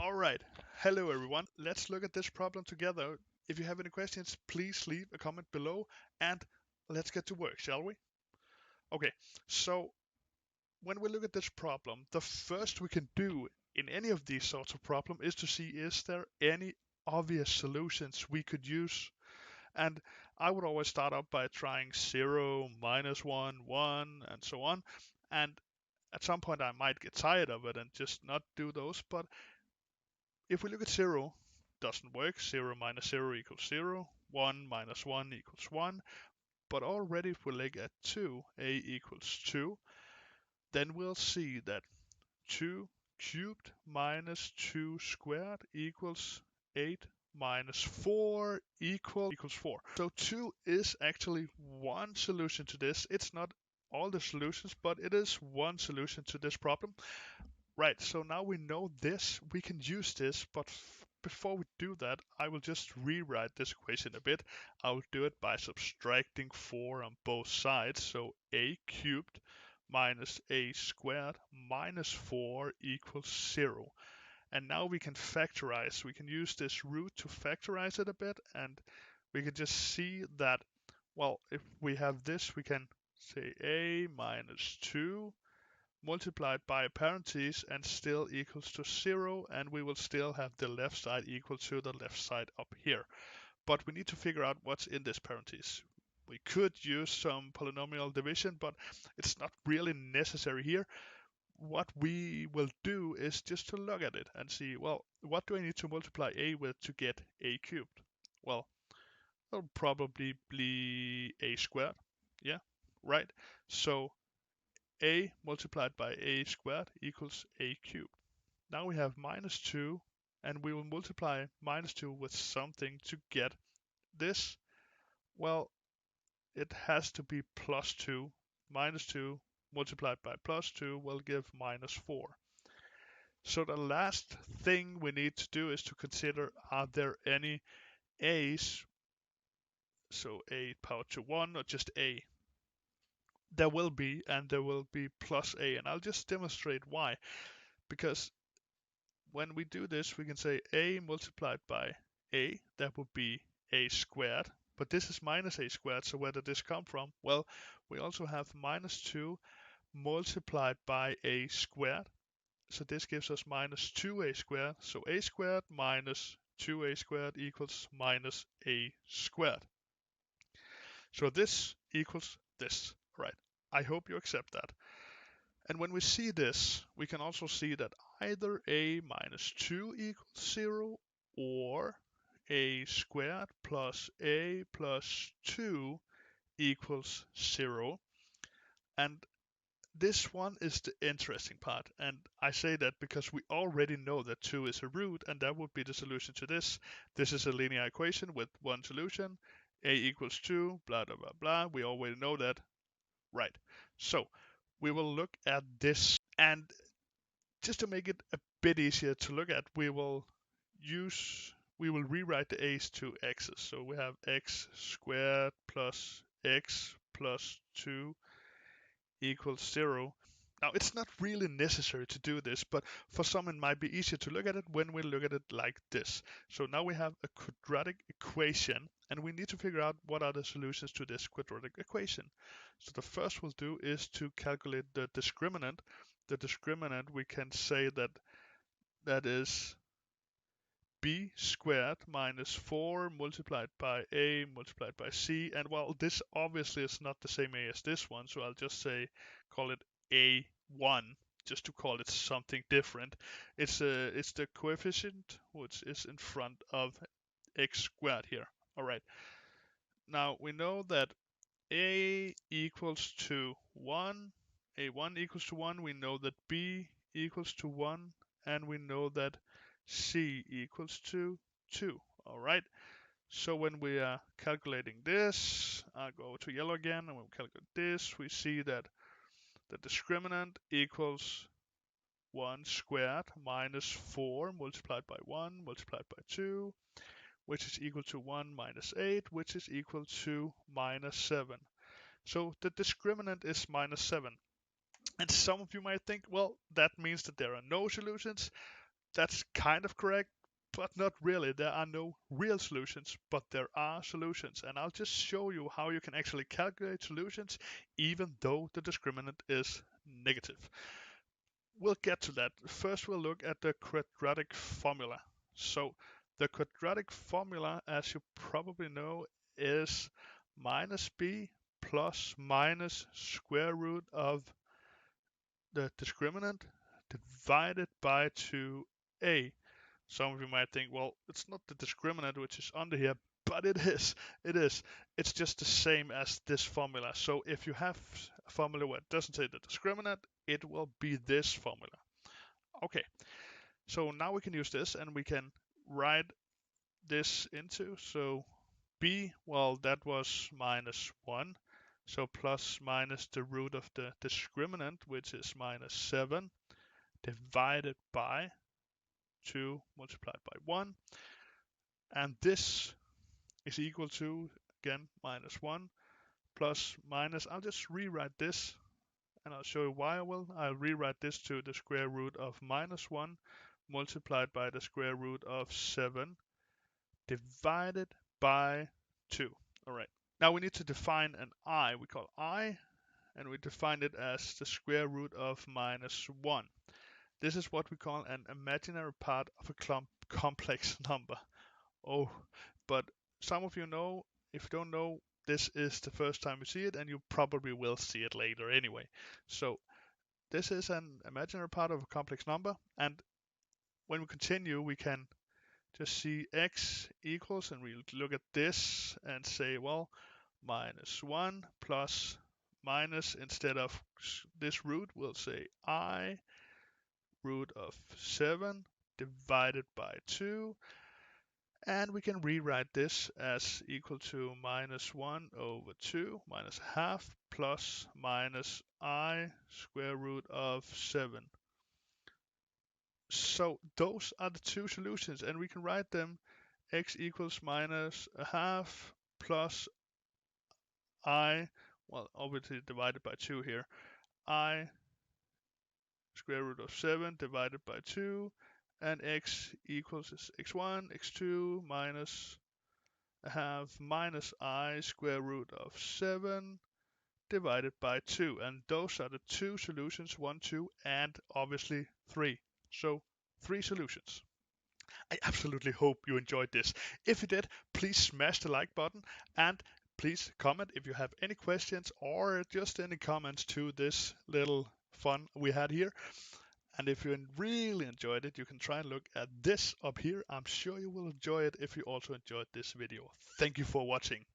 All right. Hello, everyone. Let's look at this problem together. If you have any questions, please leave a comment below and let's get to work, shall we? Okay, so when we look at this problem, the first we can do in any of these sorts of problem is to see is there any obvious solutions we could use. And I would always start up by trying 0, -1, 1, and so on. And at some point I might get tired of it and just not do those, but if we look at 0, doesn't work. 0 minus 0 equals 0. 1 minus 1 equals 1. But already if we look at 2, a equals 2, then we'll see that 2 cubed minus 2 squared equals 8 minus 4 equals 4. So 2 is actually one solution to this. It's not all the solutions, but it is one solution to this problem. Right, so now we know this, we can use this, but before we do that, I will just rewrite this equation a bit. I'll do it by subtracting 4 on both sides, so a cubed minus a squared minus 4 equals 0. And now we can factorize, we can use this root to factorize it a bit, and we can just see that, well, if we have this, we can say a minus 2 multiplied by parentheses and still equals to 0, and we will still have the left side equal to the left side up here. But we need to figure out what's in this parentheses. We could use some polynomial division, but it's not really necessary here. What we will do is just to look at it and see, well, what do I need to multiply a with to get a cubed? Well, it'll probably be a squared. Yeah, right. So a multiplied by a squared equals a cubed. Now we have minus 2, and we will multiply minus 2 with something to get this. Well, it has to be plus 2. Minus 2 multiplied by plus 2 will give minus 4. So the last thing we need to do is to consider, are there any a's? So a power to 1 or just a? There will be, and there will be plus a, and I'll just demonstrate why. Because when we do this, we can say a multiplied by a, that would be a squared, but this is minus a squared, so where did this come from? Well, we also have minus 2 multiplied by a squared, so this gives us minus 2a squared, so a squared minus 2a squared equals minus a squared. So this equals this, right? I hope you accept that. And when we see this, we can also see that either a minus 2 equals 0 or a squared plus a plus 2 equals 0. And this one is the interesting part. And I say that because we already know that 2 is a root, and that would be the solution to this. This is a linear equation with one solution. A equals 2, blah, blah, blah, blah. We already know that. Right. So we will look at this, and just to make it a bit easier to look at, we will rewrite the a's to x's. So we have x squared plus x plus 2 equals 0. Now it's not really necessary to do this, but for some it might be easier to look at it when we look at it like this. So now we have a quadratic equation, and we need to figure out what are the solutions to this quadratic equation. So the first we'll do is to calculate the discriminant. The discriminant, we can say that is b squared minus 4 multiplied by a multiplied by c, and well, this obviously is not the same a as this one, so I'll just say call it a1 just to call it something different. It's the coefficient which is in front of x squared here. All right, now we know that a equals to 1, a1 equals to 1, we know that b equals to 1, and we know that c equals to 2. All right, so when we are calculating this, I'll go to yellow again, and when we calculate this, we see that the discriminant equals 1 squared minus 4 multiplied by 1 multiplied by 2, which is equal to 1 minus 8, which is equal to minus 7. So the discriminant is minus 7. And some of you might think, well, that means that there are no solutions. That's kind of correct, but not really. There are no real solutions, but there are solutions. And I'll just show you how you can actually calculate solutions even though the discriminant is negative. We'll get to that. First, we'll look at the quadratic formula. So the quadratic formula, as you probably know, is minus b plus minus square root of the discriminant divided by 2a. Some of you might think, well, it's not the discriminant which is under here, but it is. It is. It's just the same as this formula. So if you have a formula where it doesn't say the discriminant, it will be this formula. Okay, so now we can use this and we can write this into. So b, well, that was minus 1. So plus minus the root of the discriminant, which is minus 7, divided by 2 multiplied by 1. And this is equal to, again, minus 1 plus minus. I'll just rewrite this and I'll show you why I will. I'll rewrite this to the square root of minus 1 multiplied by the square root of 7 divided by 2. All right. Now we need to define an I. We call I, and we define it as the square root of minus 1. This is what we call an imaginary part of a complex number. Oh, but some of you know, if you don't know, this is the first time you see it, and you probably will see it later anyway. So this is an imaginary part of a complex number, and when we continue, we can just see x equals, and we look at this and say, well, minus 1 plus minus, instead of this root, we'll say I root of 7 divided by 2. And we can rewrite this as equal to minus 1 over 2 minus half plus minus I square root of 7. So those are the two solutions, and we can write them x equals minus a half plus I, well, obviously divided by 2 here, I square root of 7 divided by 2, and x equals is x1, x2 minus a half minus I square root of 7 divided by 2. And those are the two solutions, 1, 2, and obviously 3. So 3 solutions. I absolutely hope you enjoyed this. If you did, please smash the like button and please comment if you have any questions or just any comments to this little fun we had here. And if you really enjoyed it, you can try and look at this up here. I'm sure you will enjoy it if you also enjoyed this video. Thank you for watching.